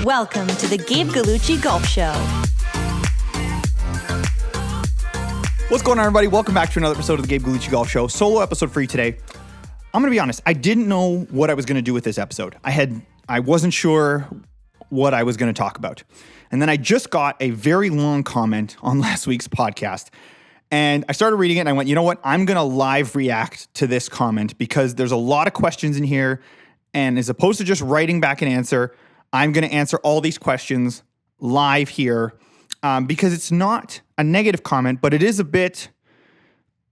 Welcome to the Gabe Gallucci Golf Show. What's going on, everybody? Welcome back to another episode of the Gabe Gallucci Golf Show. Solo episode for you today. I'm going to be honest. I didn't know what I was going to do with this episode. I wasn't sure what I was going to talk about. And then I just got a very long comment on last week's podcast. And I started reading it and I went, you know what? I'm going to live react to this comment because there's a lot of questions in here. And as opposed to just writing back an answer, I'm going to answer all these questions live here because it's not a negative comment, but it is a bit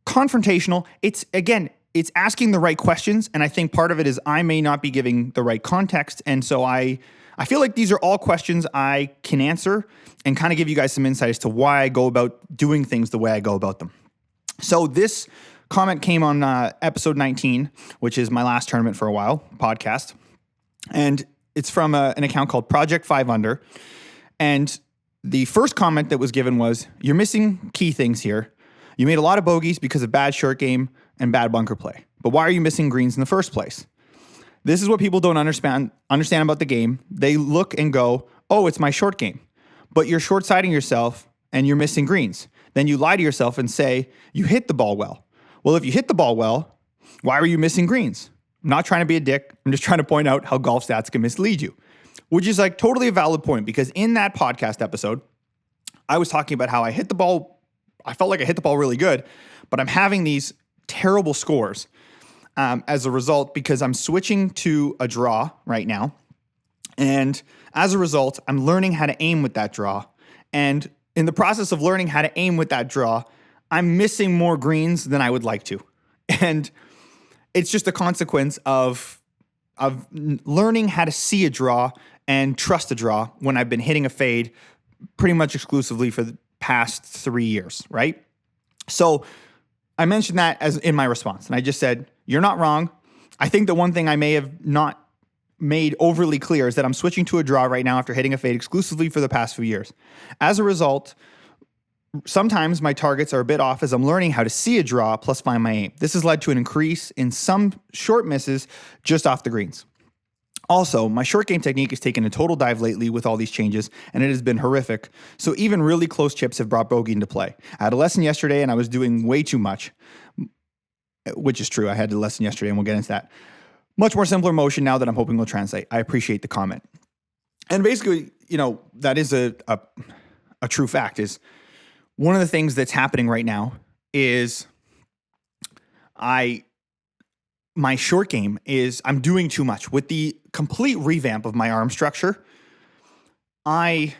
confrontational. It's asking the right questions. And I think part of it is I may not be giving the right context. And so I feel like these are all questions I can answer and kind of give you guys some insight as to why I go about doing things the way I go about them. So this comment came on episode 19, which is my last tournament for a while podcast. And it's from an account called Project 5 Under. And the first comment that was given was, you're missing key things here. You made a lot of bogeys because of bad short game and bad bunker play. But why are you missing greens in the first place? This is what people don't understand about the game. They look and go, oh, it's my short game. But you're short-siding yourself and you're missing greens. Then you lie to yourself and say, you hit the ball well. Well, if you hit the ball well, why are you missing greens? I'm not trying to be a dick. I'm just trying to point out how golf stats can mislead you, which is like totally a valid point because in that podcast episode, I was talking about how I hit the ball. I felt like I hit the ball really good, but I'm having these terrible scores as a result because I'm switching to a draw right now. And as a result, I'm learning how to aim with that draw. And in the process of learning how to aim with that draw, I'm missing more greens than I would like to. And it's just a consequence of learning how to see a draw and trust a draw when I've been hitting a fade pretty much exclusively for the past 3 years, right? So I mentioned that as in my response, and I just said, you're not wrong. I think the one thing I may have not made overly clear is that I'm switching to a draw right now after hitting a fade exclusively for the past few years. As a result, sometimes my targets are a bit off as I'm learning how to see a draw plus find my aim. This has led to an increase in some short misses just off the greens. Also, my short game technique has taken a total dive lately with all these changes, and it has been horrific. So even really close chips have brought bogey into play. I had a lesson yesterday, and I was doing way too much, which is true. I had a lesson yesterday, and we'll get into that. Much more simpler motion now that I'm hoping will translate. I appreciate the comment. And basically, that is a true fact is one of the things that's happening right now is my short game is I'm doing too much. With the complete revamp of my arm structure, I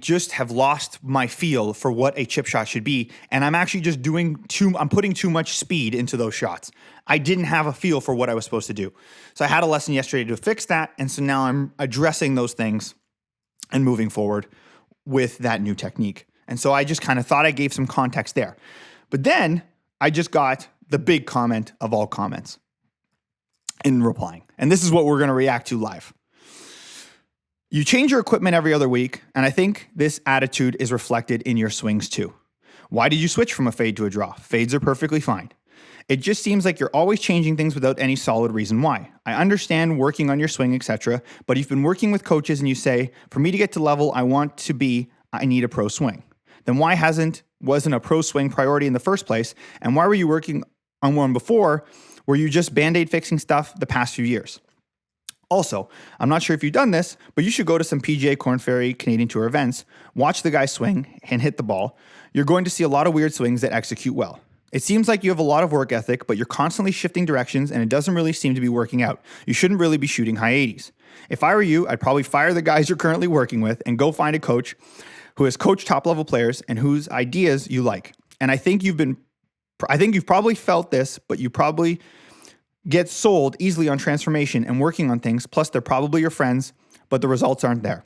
just have lost my feel for what a chip shot should be. And I'm actually just I'm putting too much speed into those shots. I didn't have a feel for what I was supposed to do. So I had a lesson yesterday to fix that. And so now I'm addressing those things and moving forward with that new technique. And so I just kind of thought I gave some context there. But then I just got the big comment of all comments in replying. And this is what we're going to react to live. You change your equipment every other week, and I think this attitude is reflected in your swings too. Why did you switch from a fade to a draw? Fades are perfectly fine. It just seems like you're always changing things without any solid reason why. I understand working on your swing, etc., but you've been working with coaches and you say, for me to get to level I want to be, I need a pro swing. Then why wasn't a pro swing priority in the first place? And why were you working on one before? Were you just Band-Aid fixing stuff the past few years? Also, I'm not sure if you've done this, but you should go to some PGA Korn Ferry Canadian Tour events, watch the guy swing and hit the ball. You're going to see a lot of weird swings that execute well. It seems like you have a lot of work ethic, but you're constantly shifting directions and it doesn't really seem to be working out. You shouldn't really be shooting high 80s. If I were you, I'd probably fire the guys you're currently working with and go find a coach who has coached top-level players and whose ideas you like. And I think you've probably felt this, but you probably get sold easily on transformation and working on things. Plus, they're probably your friends, but the results aren't there.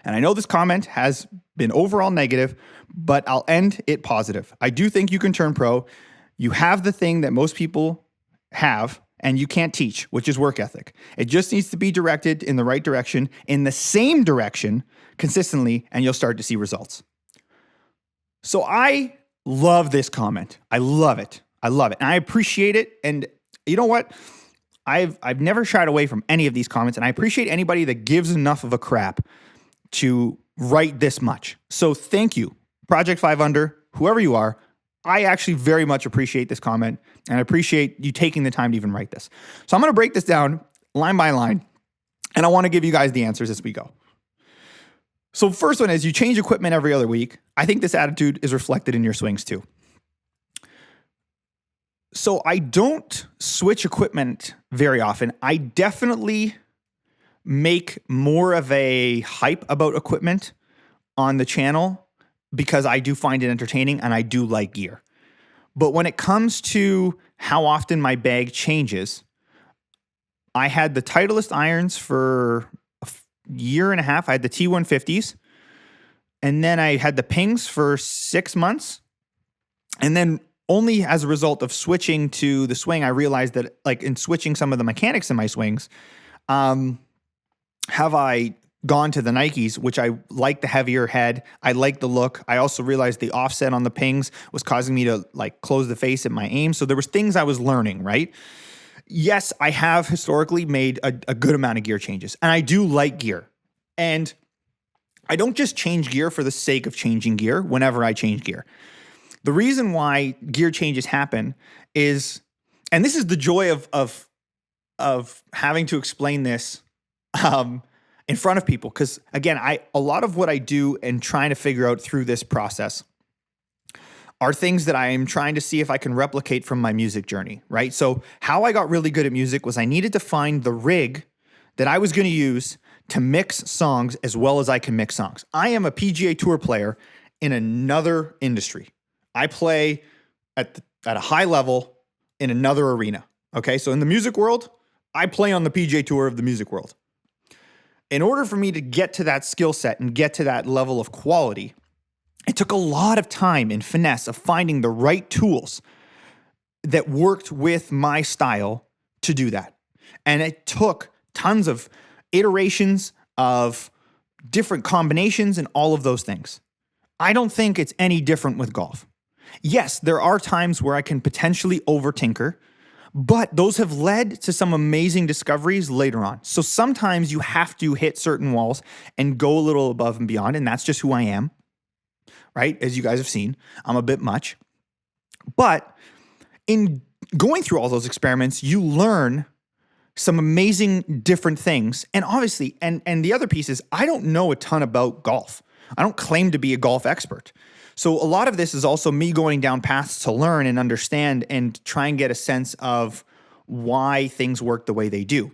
And I know this comment has been overall negative, but I'll end it positive. I do think you can turn pro. You have the thing that most people have and you can't teach, which is work ethic. It just needs to be directed in the right direction, in the same direction consistently, and you'll start to see results. So I love this comment. I love it. And I appreciate it. And you know what? I've never shied away from any of these comments, and I appreciate anybody that gives enough of a crap to write this much. So thank you, Project 5 Under, whoever you are. I actually very much appreciate this comment, and I appreciate you taking the time to even write this. So I'm going to break this down line by line, and I want to give you guys the answers as we go. So first one is, you change equipment every other week. I think this attitude is reflected in your swings too. So I don't switch equipment very often. I definitely make more of a hype about equipment on the channel because I do find it entertaining and I do like gear. But when it comes to how often my bag changes, I had the Titleist irons for a year and a half. I had the T150s, and then I had the Pings for 6 months. And then only as a result of switching to the swing, I realized that, like, in switching some of the mechanics in my swings, have I gone to the Nikes, which I like the heavier head. I like the look. I also realized the offset on the Pings was causing me to like close the face at my aim. So there was things I was learning, right? Yes, I have historically made a good amount of gear changes, and I do like gear. And I don't just change gear for the sake of changing gear whenever I change gear. The reason why gear changes happen is, and this is the joy of having to explain this in front of people, because again, a lot of what I do and trying to figure out through this process are things that I am trying to see if I can replicate from my music journey, right? So how I got really good at music was I needed to find the rig that I was going to use to mix songs as well as I can mix songs. I am a PGA Tour player in another industry. I play at a high level in another arena, okay? So in the music world, I play on the PGA Tour of the music world. In order for me to get to that skill set and get to that level of quality, it took a lot of time and finesse of finding the right tools that worked with my style to do that. And it took tons of iterations of different combinations and all of those things. I don't think it's any different with golf. Yes, there are times where I can potentially over-tinker, but those have led to some amazing discoveries later on. So sometimes you have to hit certain walls and go a little above and beyond, and that's just who I am, right? As you guys have seen, I'm a bit much. But in going through all those experiments, you learn some amazing different things. And obviously, and the other piece is, I don't know a ton about golf. I don't claim to be a golf expert. So a lot of this is also me going down paths to learn and understand and try and get a sense of why things work the way they do.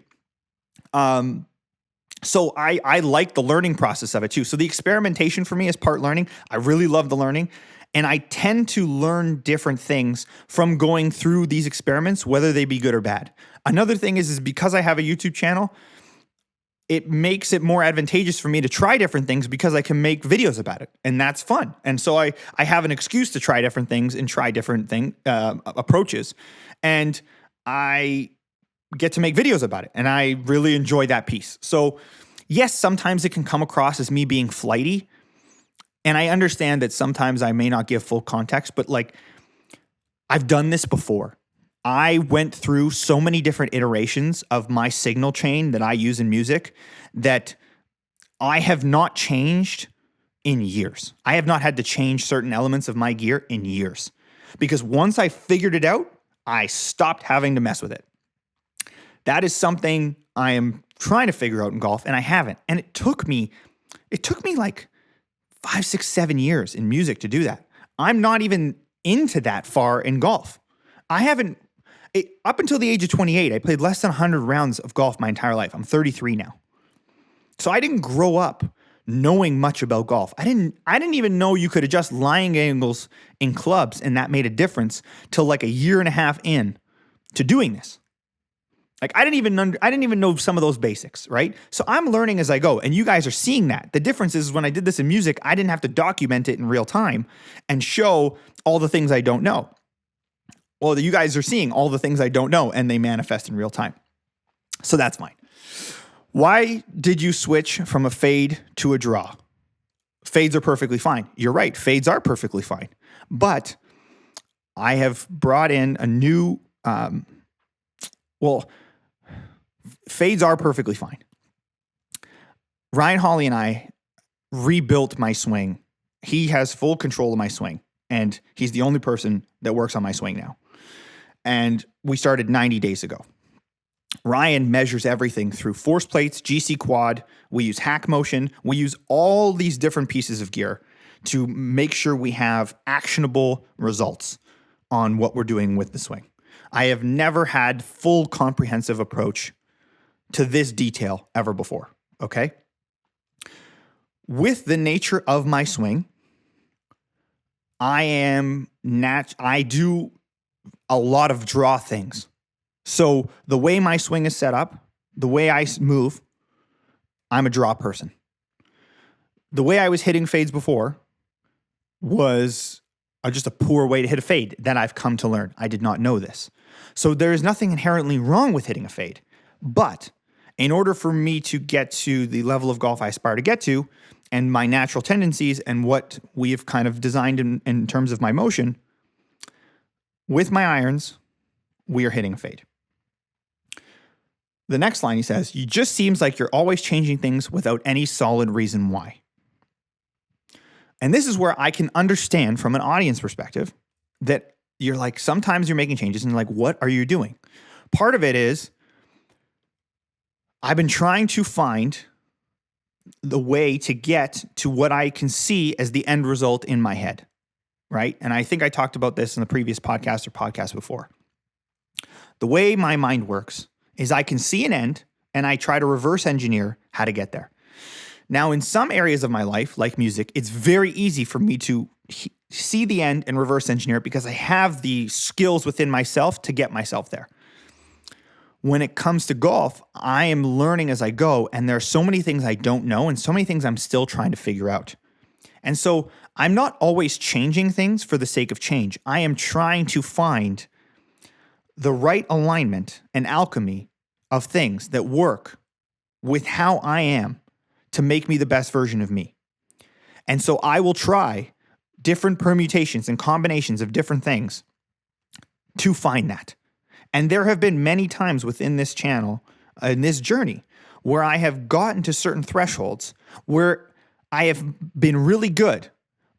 So I like the learning process of it too. So the experimentation for me is part learning. I really love the learning. And I tend to learn different things from going through these experiments, whether they be good or bad. Another thing is because I have a YouTube channel, it makes it more advantageous for me to try different things because I can make videos about it, and that's fun. And so I have an excuse to try different things and try different approaches, and I get to make videos about it, and I really enjoy that piece. So yes, sometimes it can come across as me being flighty, and I understand that sometimes I may not give full context, but like, I've done this before. I went through so many different iterations of my signal chain that I use in music that I have not changed in years. I have not had to change certain elements of my gear in years, because once I figured it out, I stopped having to mess with it. That is something I am trying to figure out in golf, and I haven't. And it took me like 5, 6, 7 years in music to do that. I'm not even into that far in golf. Up until the age of 28, I played less than 100 rounds of golf my entire life. I'm 33 now. So I didn't grow up knowing much about golf. I didn't even know you could adjust lying angles in clubs, and that made a difference till like a year and a half in to doing this. Like I didn't even know some of those basics, right? So I'm learning as I go, and you guys are seeing that. The difference is when I did this in music, I didn't have to document it in real time and show all the things I don't know. Well, you guys are seeing all the things I don't know, and they manifest in real time. So that's fine. Why did you switch from a fade to a draw? Fades are perfectly fine. You're right. Fades are perfectly fine. But I have brought in a new, fades are perfectly fine. Ryan Hawley and I rebuilt my swing. He has full control of my swing, and he's the only person that works on my swing now. And we started 90 days ago. Ryan measures everything through force plates, GC quad. We use hack motion. We use all these different pieces of gear to make sure we have actionable results on what we're doing with the swing. I have never had full comprehensive approach to this detail ever before, okay? With the nature of my swing, I do a lot of draw things. So the way my swing is set up, the way I move, I'm a draw person. The way I was hitting fades before was just a poor way to hit a fade that I've come to learn. I did not know this. So there is nothing inherently wrong with hitting a fade. But in order for me to get to the level of golf I aspire to get to, and my natural tendencies and what we have kind of designed in terms of my motion, with my irons, we are hitting a fade. The next line he says, "You just seems like you're always changing things without any solid reason why." And this is where I can understand from an audience perspective that you're like, sometimes you're making changes and you're like, what are you doing? Part of it is I've been trying to find the way to get to what I can see as the end result in my head, right? And I think I talked about this in the previous podcast or podcast before. The way my mind works is I can see an end and I try to reverse engineer how to get there. Now, in some areas of my life, like music, it's very easy for me to see the end and reverse engineer it because I have the skills within myself to get myself there. When it comes to golf, I am learning as I go, and there are so many things I don't know and so many things I'm still trying to figure out. And so I'm not always changing things for the sake of change. I am trying to find the right alignment and alchemy of things that work with how I am to make me the best version of me. And so I will try different permutations and combinations of different things to find that. And there have been many times within this channel, in this journey, where I have gotten to certain thresholds where I have been really good,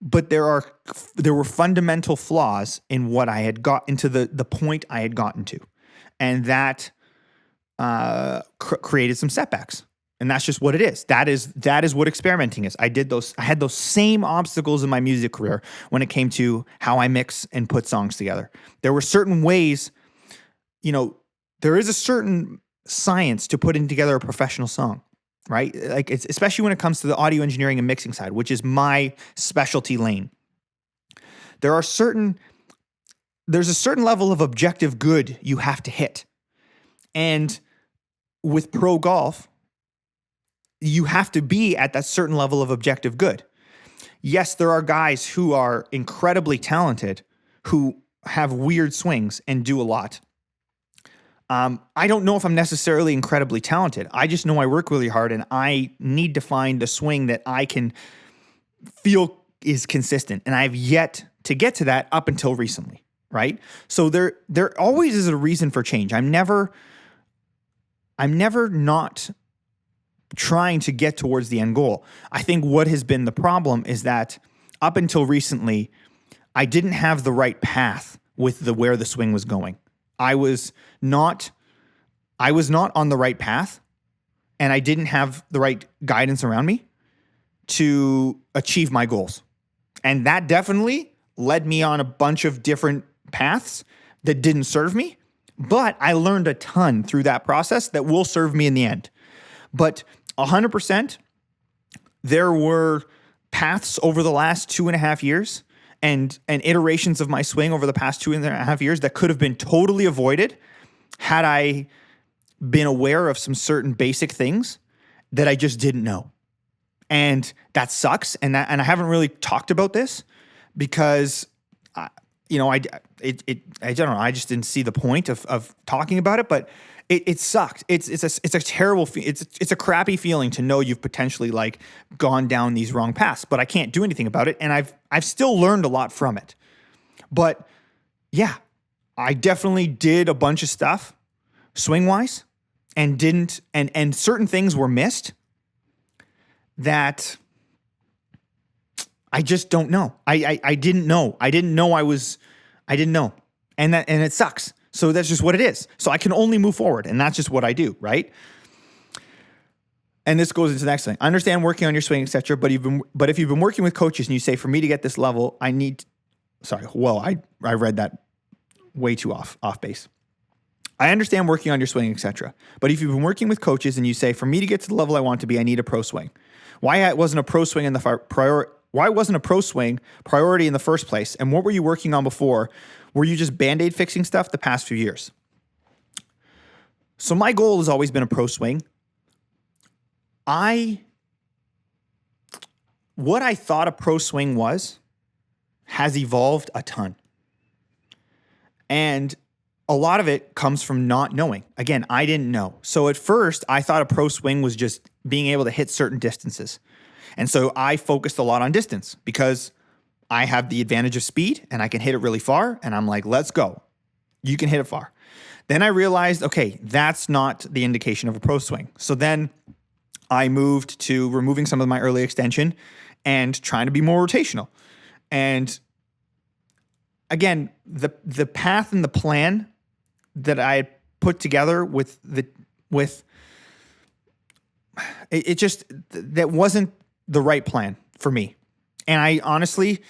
but there were fundamental flaws in what I had got into the point I had gotten to. And that created some setbacks. And that's just what it is. That is what experimenting is. I had those same obstacles in my music career when it came to how I mix and put songs together. There were certain ways, there is a certain science to putting together a professional song, right? Like it's especially when it comes to the audio engineering and mixing side, which is my specialty lane. There's a certain level of objective good you have to hit. And with pro golf, you have to be at that certain level of objective good. Yes, there are guys who are incredibly talented who have weird swings and do a lot. I don't know if I'm necessarily incredibly talented. I just know I work really hard and I need to find a swing that I can feel is consistent. And I've yet to get to that up until recently, right? So there always is a reason for change. I'm never not trying to get towards the end goal. I think what has been the problem is that up until recently, I didn't have the right path with where the swing was going. I was not on the right path, and I didn't have the right guidance around me to achieve my goals. And that definitely led me on a bunch of different paths that didn't serve me, but I learned a ton through that process that will serve me in the end. But 100%, there were paths over the last 2.5 years and iterations of my swing over the past 2.5 years that could have been totally avoided had I been aware of some certain basic things that I just didn't know. And that sucks. And I haven't really talked about this because, I don't know. I just didn't see the point of talking about it, but it sucked. It's a terrible, it's a crappy feeling to know you've potentially like gone down these wrong paths, but I can't do anything about it. And I've still learned a lot from it. But yeah, I definitely did a bunch of stuff swing wise and didn't, and certain things were missed that I just don't know. I didn't know. I didn't know. And it sucks. So that's just what it is. So I can only move forward, and that's just what I do, right? And this goes into the next thing. I understand working on your swing, etc. But if you've been working with coaches and you say, for me to get this level, I read that way too off base. I understand working on your swing, etc. But if you've been working with coaches and you say, for me to get to the level I want to be, I need a pro swing. Why wasn't a pro swing priority in the first place? And what were you working on before? Were you just Band-Aid fixing stuff the past few years? So my goal has always been a pro swing. What I thought a pro swing has evolved a ton. And a lot of it comes from not knowing. Again, I didn't know. So at first, I thought a pro swing was just being able to hit certain distances. And so I focused a lot on distance because I have the advantage of speed and I can hit it really far. And I'm like, let's go. You can hit it far. Then I realized, okay, that's not the indication of a pro swing. So then I moved to removing some of my early extension and trying to be more rotational. And again, the path and the plan that I put together that wasn't the right plan for me. And I honestly,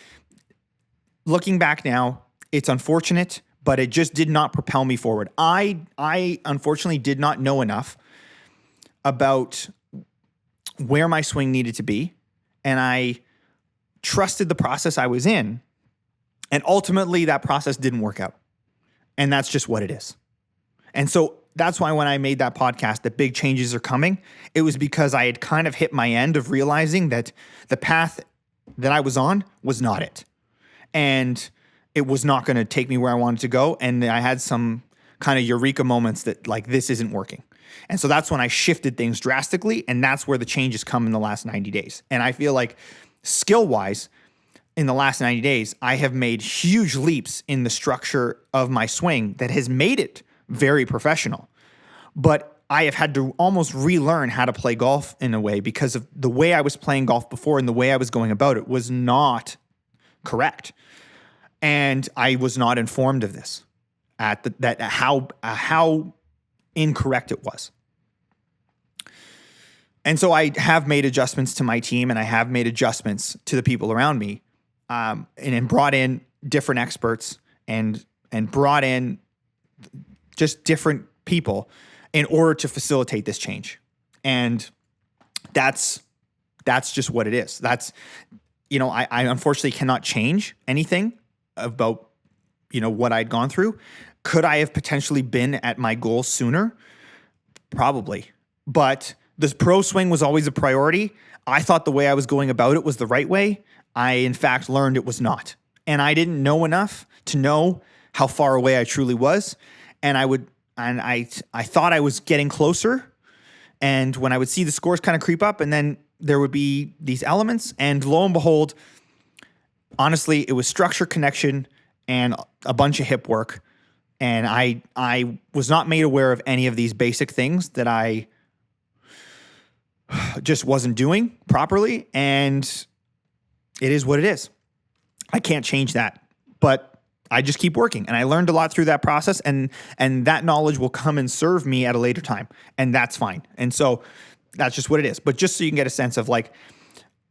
looking back now, it's unfortunate, but it just did not propel me forward. I unfortunately did not know enough about where my swing needed to be, and I trusted the process I was in, and ultimately that process didn't work out. And that's just what it is. And so that's why when I made that podcast, that big changes are coming, it was because I had kind of hit my end of realizing that the path that I was on was not it. And it was not going to take me where I wanted to go. And I had some kind of eureka moments that like, this isn't working. And so that's when I shifted things drastically. And that's where the changes come in the last 90 days. And I feel like skill-wise, in the last 90 days, I have made huge leaps in the structure of my swing that has made it very professional. But I have had to almost relearn how to play golf in a way because of the way I was playing golf before and the way I was going about it was not correct. And I was not informed of this how incorrect it was. And so I have made adjustments to my team and I have made adjustments to the people around me, and brought in different experts and brought in just different people in order to facilitate this change. And that's just what it is. That's, I unfortunately cannot change anything about, what I'd gone through. Could I have potentially been at my goal sooner? Probably. But this pro swing was always a priority. I thought the way I was going about it was the right way. I, in fact, learned it was not. And I didn't know enough to know how far away I truly was. And I thought I was getting closer. And when I would see the scores kind of creep up, and then there would be these elements, and lo and behold, honestly, it was structure, connection, and a bunch of hip work. And I was not made aware of any of these basic things that I just wasn't doing properly. And it is what it is. I can't change that. But I just keep working. And I learned a lot through that process. And that knowledge will come and serve me at a later time. And that's fine. And so that's just what it is. But just so you can get a sense of like,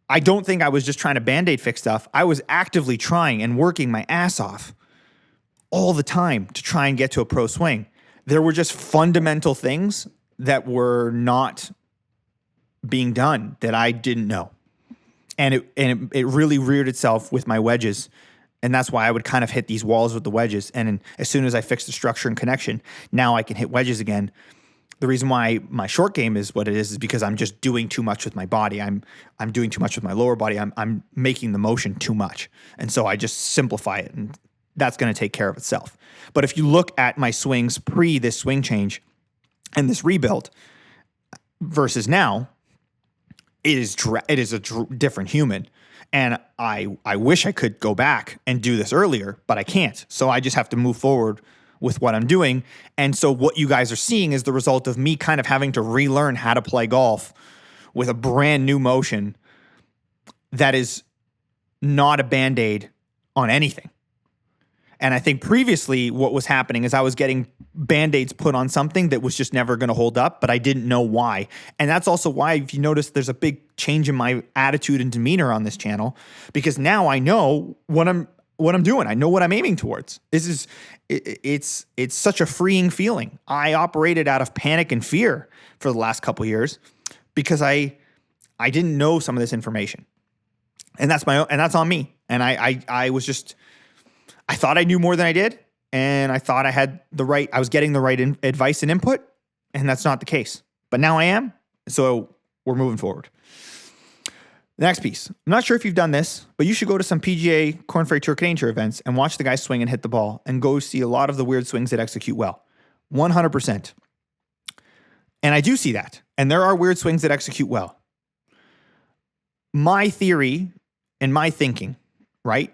I don't think I was just trying to Band-Aid fix stuff. I was actively trying and working my ass off all the time to try and get to a pro swing. There were just fundamental things that were not being done that I didn't know. And it really reared itself with my wedges. And that's why I would kind of hit these walls with the wedges. And as soon as I fixed the structure and connection, now I can hit wedges again. The reason why my short game is what it is because I'm just doing too much with my body. I'm doing too much with my lower body. I'm making the motion too much. And so I just simplify it, and that's going to take care of itself. But if you look at my swings pre this swing change and this rebuild versus now, it is a different human. And I wish I could go back and do this earlier, but I can't. So I just have to move forward with what I'm doing. And so what you guys are seeing is the result of me kind of having to relearn how to play golf with a brand new motion that is not a Band-Aid on anything. And I think previously what was happening is I was getting Band-Aids put on something that was just never going to hold up, but I didn't know why. And that's also why, if you notice, there's a big change in my attitude and demeanor on this channel, because now I know what I'm doing. I know what I'm aiming towards. It's such a freeing feeling. I operated out of panic and fear for the last couple of years because I didn't know some of this information. And that's on me. And I thought I knew more than I did, and I thought I was getting the right advice and input, and that's not the case. But now I am, so we're moving forward. The next piece. I'm not sure if you've done this, but you should go to some PGA Korn Ferry Tour Canadian Tour events and watch the guys swing and hit the ball and go see a lot of the weird swings that execute well. 100%. And I do see that. And there are weird swings that execute well. My theory and my thinking, right?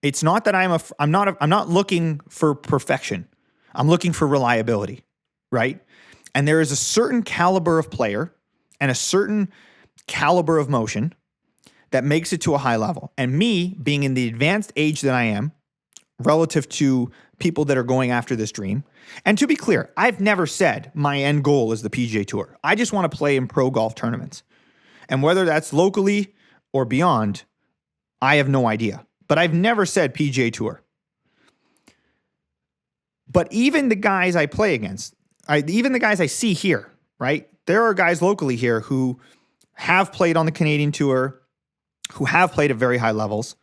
It's not that I'm not looking for perfection. I'm looking for reliability, right? And there is a certain caliber of player and a certain caliber of motion that makes it to a high level. And me being in the advanced age that I am relative to people that are going after this dream. And to be clear, I've never said my end goal is the PGA Tour. I just want to play in pro golf tournaments. And whether that's locally or beyond, I have no idea. But I've never said PGA Tour. But even the guys I play against, even the guys I see here, right? There are guys locally here who have played on the Canadian Tour, who have played at very high levels.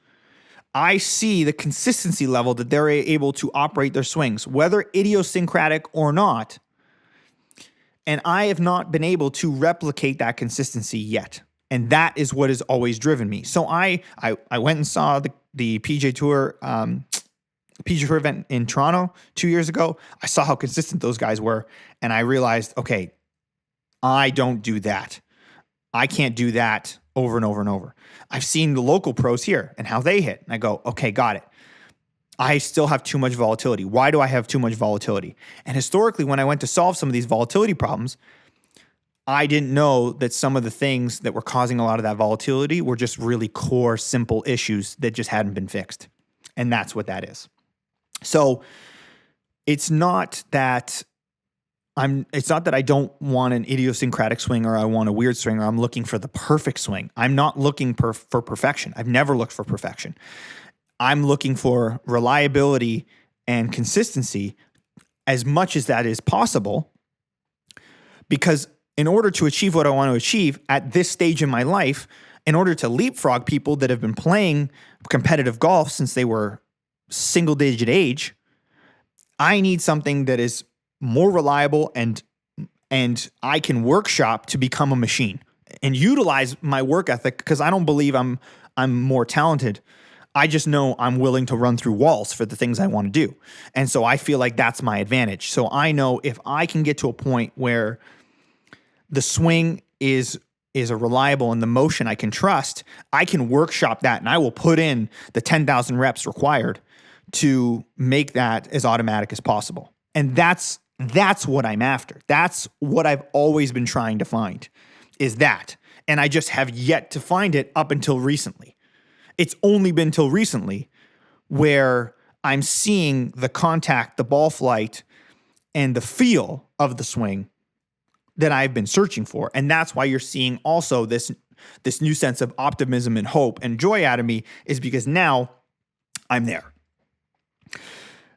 I see the consistency level that they're able to operate their swings, whether idiosyncratic or not. And I have not been able to replicate that consistency yet. And that is what has always driven me. So I went and saw the PGA Tour event in Toronto 2 years ago. I saw how consistent those guys were, and I realized, okay, I don't do that. I can't do that over and over and over. I've seen the local pros here and how they hit, and I go, okay, got it. I still have too much volatility. Why do I have too much volatility? And historically, when I went to solve some of these volatility problems, I didn't know that some of the things that were causing a lot of that volatility were just really core, simple issues that just hadn't been fixed. And that's what that is. So it's not that I don't want an idiosyncratic swing or I want a weird swing or I'm looking for the perfect swing. I'm not looking for perfection. I've never looked for perfection. I'm looking for reliability and consistency as much as that is possible, because in order to achieve what I want to achieve at this stage in my life, in order to leapfrog people that have been playing competitive golf since they were single-digit age, I need something that is more reliable and I can workshop to become a machine and utilize my work ethic, because I don't believe I'm more talented. I just know I'm willing to run through walls for the things I want to do. And so I feel like that's my advantage. So I know if I can get to a point where the swing is a reliable and the motion I can trust, I can workshop that and I will put in the 10,000 reps required to make that as automatic as possible. And that's what I'm after. That's what I've always been trying to find, is that. And I just have yet to find it up until recently. It's only been till recently where I'm seeing the contact, the ball flight, and the feel of the swing that I've been searching for. And that's why you're seeing also this new sense of optimism and hope and joy out of me, is because now I'm there.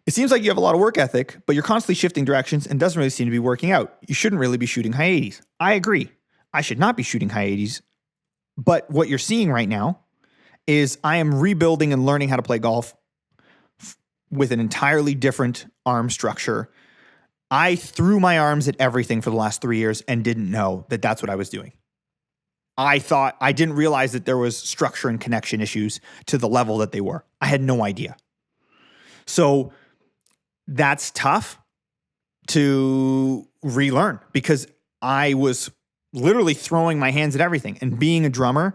It seems like you have a lot of work ethic, but you're constantly shifting directions and doesn't really seem to be working out. You shouldn't really be shooting high 80s. I agree. I should not be shooting high 80s. But what you're seeing right now is I am rebuilding and learning how to play golf with an entirely different arm structure. I threw my arms at everything for the last 3 years and didn't know that that's what I was doing. I didn't realize that there was structure and connection issues to the level that they were. I had no idea. So that's tough to relearn, because I was literally throwing my hands at everything. And being a drummer,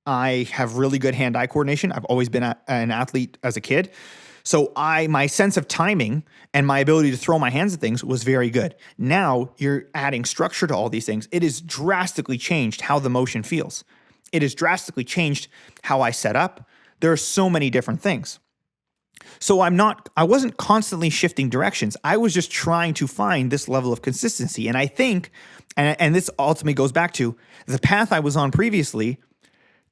I have really good hand-eye coordination. I've always been an athlete as a kid. So my sense of timing and my ability to throw my hands at things was very good. Now you're adding structure to all these things. It has drastically changed how the motion feels. It has drastically changed how I set up. There are so many different things. So I wasn't constantly shifting directions. I was just trying to find this level of consistency. And I think, and this ultimately goes back to the path I was on previously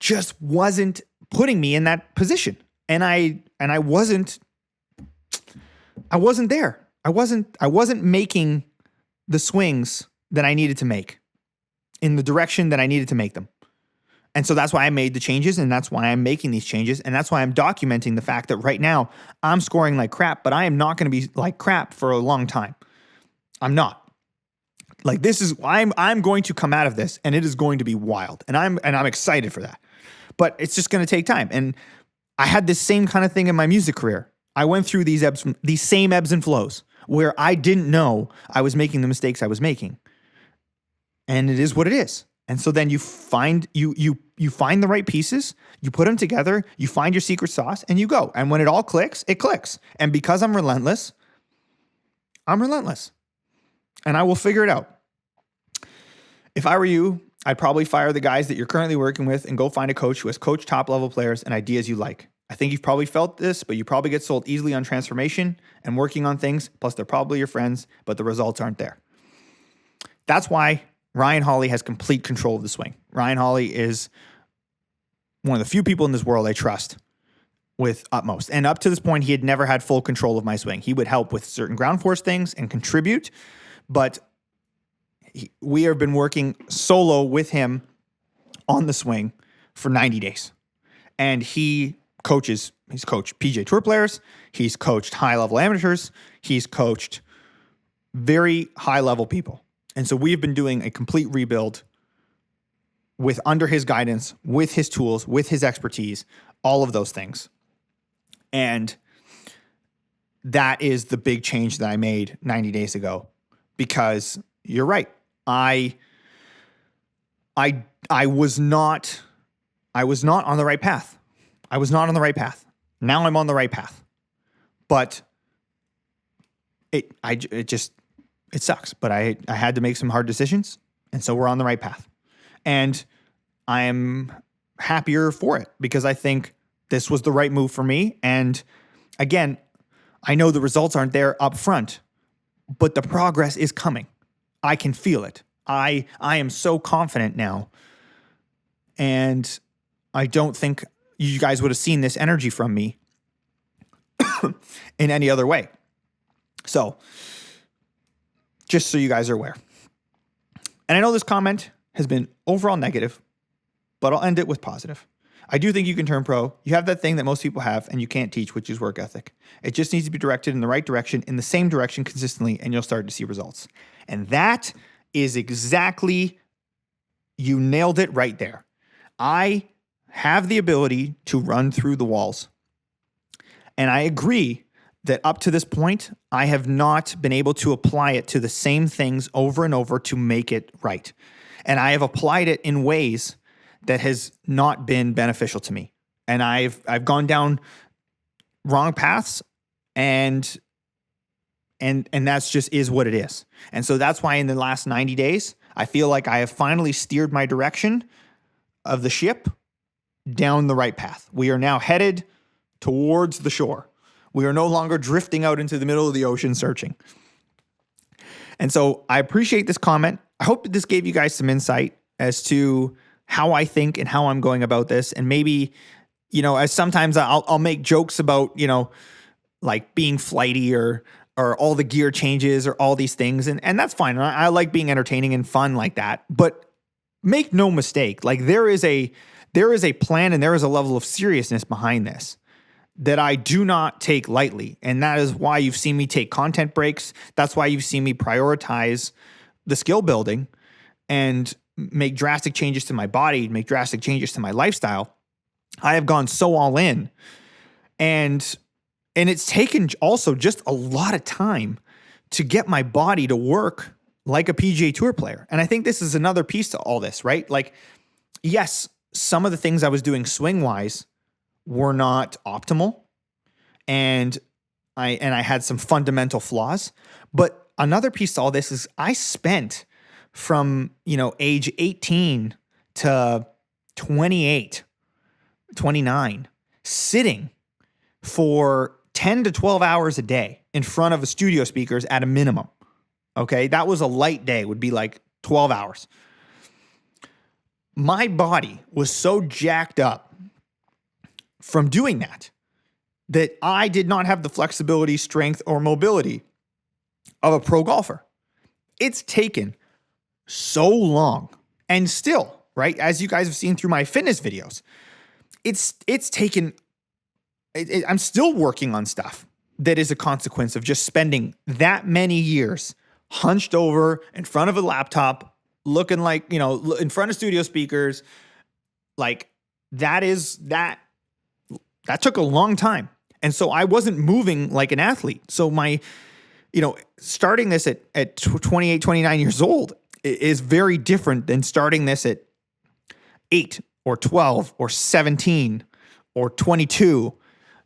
just wasn't putting me in that position. And I wasn't there. I wasn't making the swings that I needed to make in the direction that I needed to make them. And so that's why I made the changes, and that's why I'm making these changes, and that's why I'm documenting the fact that right now I'm scoring like crap, but I am not going to be like crap for a long time. I'm not. Like I'm going to come out of this, and it is going to be wild, and I'm excited for that. But it's just going to take time. And I had this same kind of thing in my music career. I went through these same ebbs and flows where I didn't know I was making the mistakes I was making, and it is what it is. And so then you find the right pieces, you put them together, you find your secret sauce, and you go. And when it all clicks, it clicks. And because I'm relentless. And I will figure it out. If I were you, I'd probably fire the guys that you're currently working with and go find a coach who has coached top-level players and ideas you like. I think you've probably felt this, but you probably get sold easily on transformation and working on things, plus they're probably your friends, but the results aren't there. That's why Ryan Hawley has complete control of the swing. Ryan Hawley is one of the few people in this world I trust with utmost. And up to this point, he had never had full control of my swing. He would help with certain ground force things and contribute, but we have been working solo with him on the swing for 90 days. And he's coached PGA Tour players. He's coached high-level amateurs. He's coached very high-level people. And so we've been doing a complete rebuild under his guidance, with his tools, with his expertise, all of those things. And that is the big change that I made 90 days ago, because you're right. I was not on the right path. I was not on the right path. Now I'm on the right path. But it sucks, but I had to make some hard decisions, and so we're on the right path. And I am happier for it because I think this was the right move for me. And again, I know the results aren't there up front, but the progress is coming. I can feel it. I am so confident now, and I don't think you guys would have seen this energy from me in any other way. So, just so you guys are aware. And I know this comment has been overall negative, but I'll end it with positive. I do think you can turn pro. You have that thing that most people have and you can't teach, which is work ethic. It just needs to be directed in the right direction, in the same direction consistently, and you'll start to see results. And that is exactly, you nailed it right there. I have the ability to run through the walls. And I agree that up to this point, I have not been able to apply it to the same things over and over to make it right. And I have applied it in ways that has not been beneficial to me. And I've gone down wrong paths, and that's just is what it is. And so that's why in the last 90 days, I feel like I have finally steered my direction of the ship down the right path. We are now headed towards the shore. We are no longer drifting out into the middle of the ocean searching. And so I appreciate this comment. I hope that this gave you guys some insight as to how I think and how I'm going about this. And maybe, as sometimes I'll make jokes about, like being flighty or all the gear changes or all these things. And that's fine. I like being entertaining and fun like that. But make no mistake, like there is a plan and there is a level of seriousness behind this that I do not take lightly. And that is why you've seen me take content breaks. That's why you've seen me prioritize the skill building and make drastic changes to my body, make drastic changes to my lifestyle. I have gone so all in. And it's taken also just a lot of time to get my body to work like a PGA Tour player. And I think this is another piece to all this, right? Like, yes, some of the things I was doing swing-wise were not optimal. and I had some fundamental flaws. But another piece to all this is I spent from, age 18 to 28, 29, sitting for 10 to 12 hours a day in front of a studio speakers at a minimum. Okay. That was a light day, would be like 12 hours. My body was so jacked up from doing that I did not have the flexibility, strength, or mobility of a pro golfer. It's taken so long, and still, right, as you guys have seen through my fitness videos, it's taken, I'm still working on stuff that is a consequence of just spending that many years hunched over in front of a laptop, looking like, in front of studio speakers. Like that took a long time. And so I wasn't moving like an athlete. So my, starting this at 28, 29 years old is very different than starting this at 8 or 12 or 17 or 22.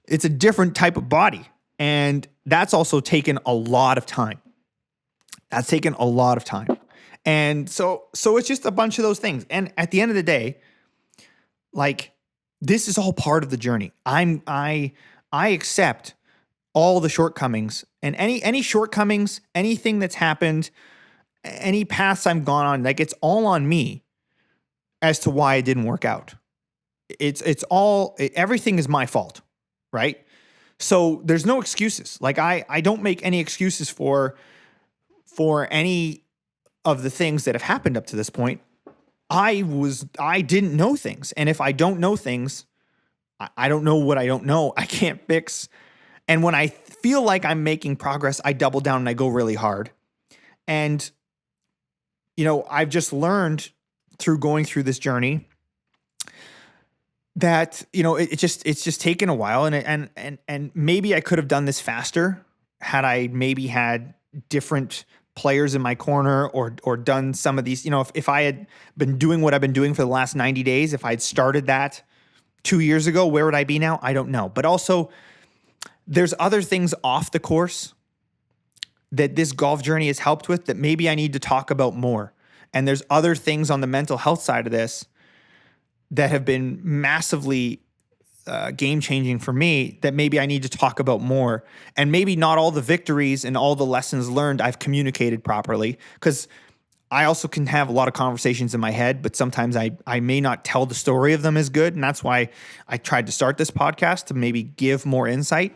It's a different type of body. And that's also taken a lot of time. And so it's just a bunch of those things. And at the end of the day, like, this is all part of the journey. I accept all the shortcomings, and any shortcomings, anything that's happened, any paths I've gone on, like, it's all on me as to why it didn't work out. Everything is my fault, right? So there's no excuses. Like I don't make any excuses for any of the things that have happened up to this point. I didn't know things. And if I don't know things, I don't know what I don't know. I can't fix. And when I feel like I'm making progress, I double down and I go really hard. And, I've just learned through going through this journey that, it's just taken a while. And maybe I could have done this faster had I maybe had different players in my corner or done some of these, if I had been doing what I've been doing for the last 90 days, if I had started that 2 years ago, where would I be now? I don't know. But also there's other things off the course that this golf journey has helped with that maybe I need to talk about more. And there's other things on the mental health side of this that have been massively game-changing for me that maybe I need to talk about more. And maybe not all the victories and all the lessons learned I've communicated properly, because I also can have a lot of conversations in my head, but sometimes I may not tell the story of them as good. And that's why I tried to start this podcast, to maybe give more insight.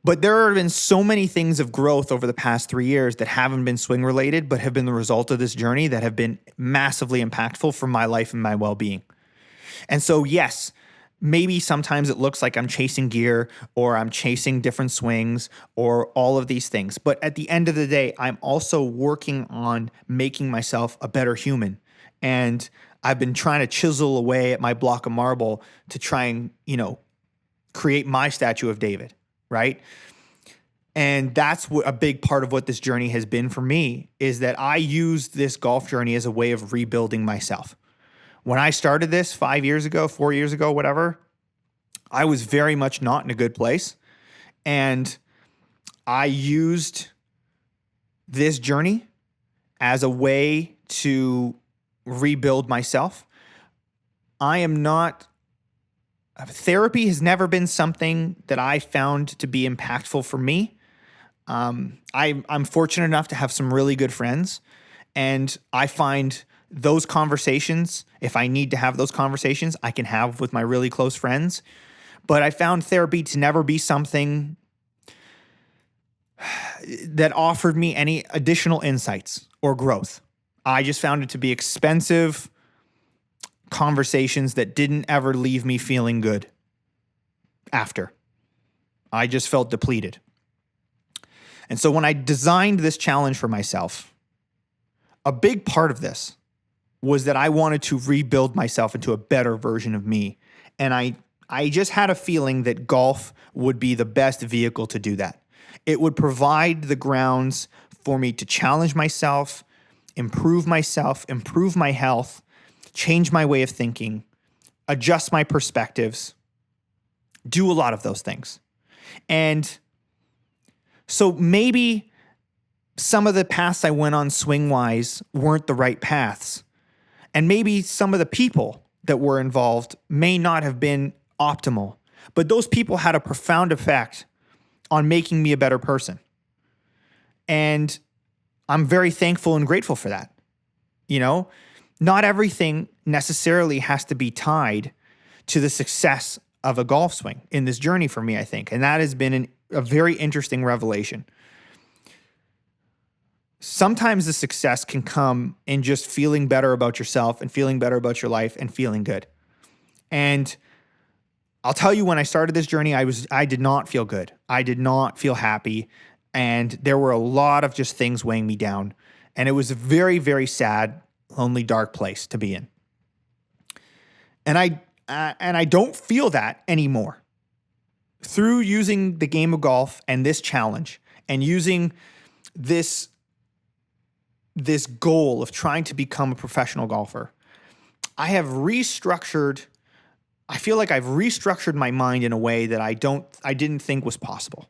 But there have been so many things of growth over the past 3 years that haven't been swing related, but have been the result of this journey that have been massively impactful for my life and my well-being. And so, yes, maybe sometimes it looks like I'm chasing gear or I'm chasing different swings or all of these things. But at the end of the day, I'm also working on making myself a better human. And I've been trying to chisel away at my block of marble to try and, create my statue of David, right? And that's what a big part of what this journey has been for me, is that I used this golf journey as a way of rebuilding myself. When I started this 5 years ago, 4 years ago, whatever, I was very much not in a good place. And I used this journey as a way to rebuild myself. Therapy has never been something that I found to be impactful for me. I'm fortunate enough to have some really good friends, and I find those conversations, if I need to have those conversations, I can have with my really close friends. But I found therapy to never be something that offered me any additional insights or growth. I just found it to be expensive conversations that didn't ever leave me feeling good after. I just felt depleted. And so when I designed this challenge for myself, a big part of this was that I wanted to rebuild myself into a better version of me. And I just had a feeling that golf would be the best vehicle to do that. It would provide the grounds for me to challenge myself, improve my health, change my way of thinking, adjust my perspectives, do a lot of those things. And so maybe some of the paths I went on swing-wise weren't the right paths. And maybe some of the people that were involved may not have been optimal. But those people had a profound effect on making me a better person. And I'm very thankful and grateful for that. You know, not everything necessarily has to be tied to the success of a golf swing in this journey for me, I think. And that has been a very interesting revelation. Sometimes the success can come in just feeling better about yourself and feeling better about your life and feeling good. And I'll tell you, when I started this journey, I did not feel good. I did not feel happy. And there were a lot of just things weighing me down. And it was a very, very sad, lonely, dark place to be in. And I don't feel that anymore. Through using the game of golf and this challenge and using this goal of trying to become a professional golfer, I feel like I've restructured my mind in a way that I didn't think was possible.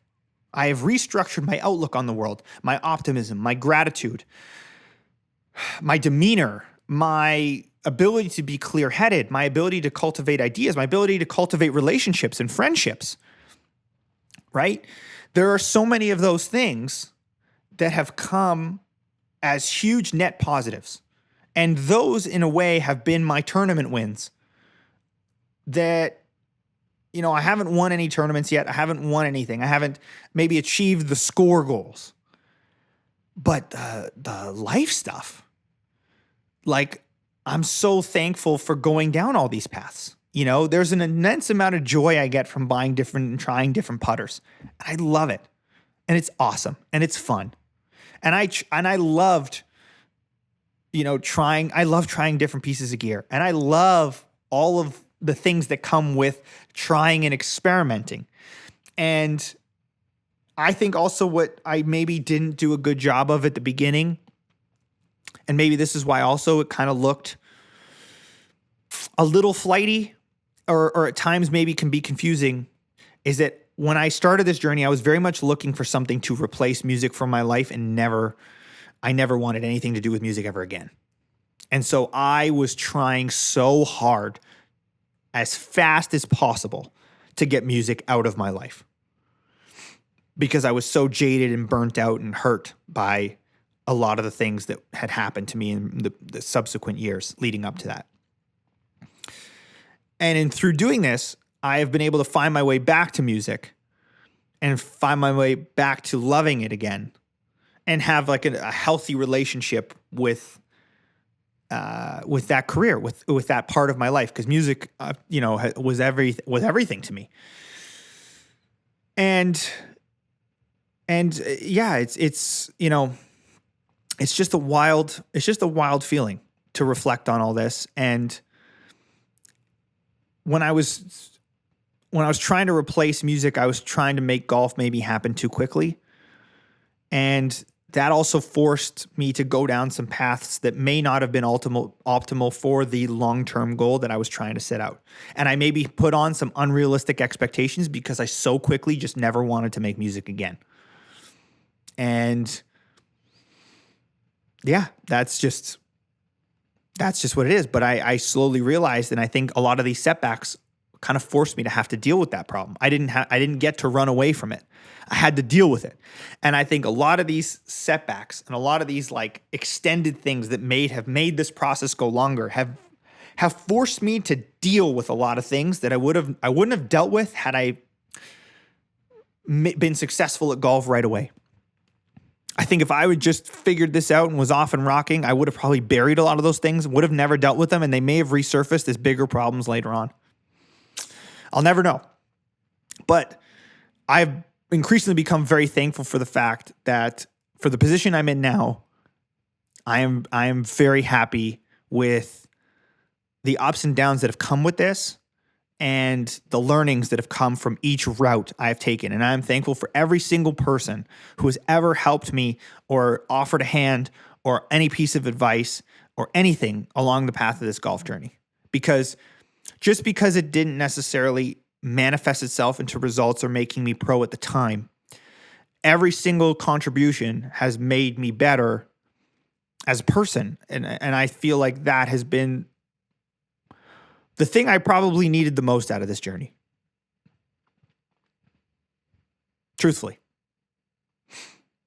I have restructured my outlook on the world, my optimism, my gratitude, my demeanor, my ability to be clear-headed, my ability to cultivate ideas, my ability to cultivate relationships and friendships, right? There are so many of those things that have come as huge net positives. And those, in a way, have been my tournament wins. That, you know, I haven't won any tournaments yet. I haven't won anything. I haven't maybe achieved the score goals. But the life stuff, like, I'm so thankful for going down all these paths. You know, there's an immense amount of joy I get from buying different and trying different putters. I love it. And it's awesome. And it's fun. And I loved, you know, I love trying different pieces of gear. And I love all of the things that come with trying and experimenting. And I think also what I maybe didn't do a good job of at the beginning, and maybe this is why also it kind of looked a little flighty or at times maybe can be confusing, is that when I started this journey, I was very much looking for something to replace music from my life, and I never wanted anything to do with music ever again. And so I was trying so hard, as fast as possible, to get music out of my life, because I was so jaded and burnt out and hurt by a lot of the things that had happened to me in the subsequent years leading up to that. And through doing this, I have been able to find my way back to music and find my way back to loving it again and have like a healthy relationship with that career, with that part of my life. Because music, you know, was everything to me. And yeah, it's you know, it's just a wild feeling to reflect on all this. And when I was trying to replace music, I was trying to make golf maybe happen too quickly. And that also forced me to go down some paths that may not have been optimal for the long-term goal that I was trying to set out. And I maybe put on some unrealistic expectations because I so quickly just never wanted to make music again. And yeah, that's just what it is. But I slowly realized, and I think a lot of these setbacks kind of forced me to have to deal with that problem. I didn't get to run away from it. I had to deal with it. And I think a lot of these setbacks and a lot of these like extended things that have made this process go longer have forced me to deal with a lot of things that I wouldn't have dealt with had I been successful at golf right away. I think if I would just figured this out and was off and rocking, I would have probably buried a lot of those things, would have never dealt with them, and they may have resurfaced as bigger problems later on. I'll never know. But I've increasingly become very thankful for the fact that for the position I'm in now, I am very happy with the ups and downs that have come with this and the learnings that have come from each route I have taken. And I'm thankful for every single person who has ever helped me or offered a hand or any piece of advice or anything along the path of this golf journey. Because just because it didn't necessarily manifest itself into results or making me pro at the time. Every single contribution has made me better as a person. And I feel like that has been the thing I probably needed the most out of this journey. Truthfully.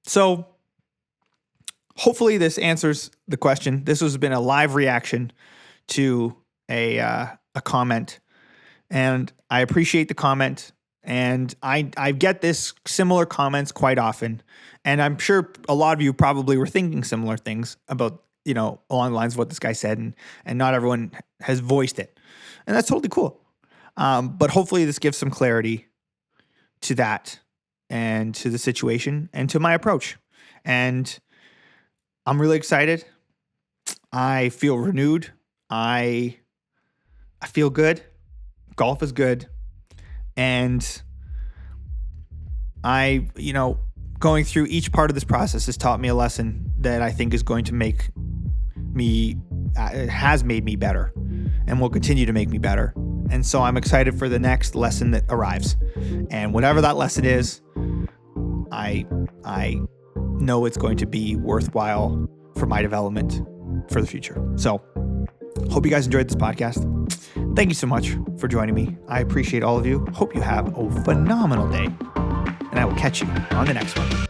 So hopefully this answers the question. This has been a live reaction to a comment, and I appreciate the comment. And I get this similar comments quite often, and I'm sure a lot of you probably were thinking similar things about, along the lines of what this guy said, and not everyone has voiced it, and that's totally cool. But hopefully this gives some clarity to that and to the situation and to my approach. And I'm really excited. I feel renewed. I feel good. Golf is good. And going through each part of this process has taught me a lesson that I think is going to make me, it has made me better and will continue to make me better. And so I'm excited for the next lesson that arrives. And whatever that lesson is, I know it's going to be worthwhile for my development for the future. So hope you guys enjoyed this podcast. Thank you so much for joining me. I appreciate all of you. Hope you have a phenomenal day, and I will catch you on the next one.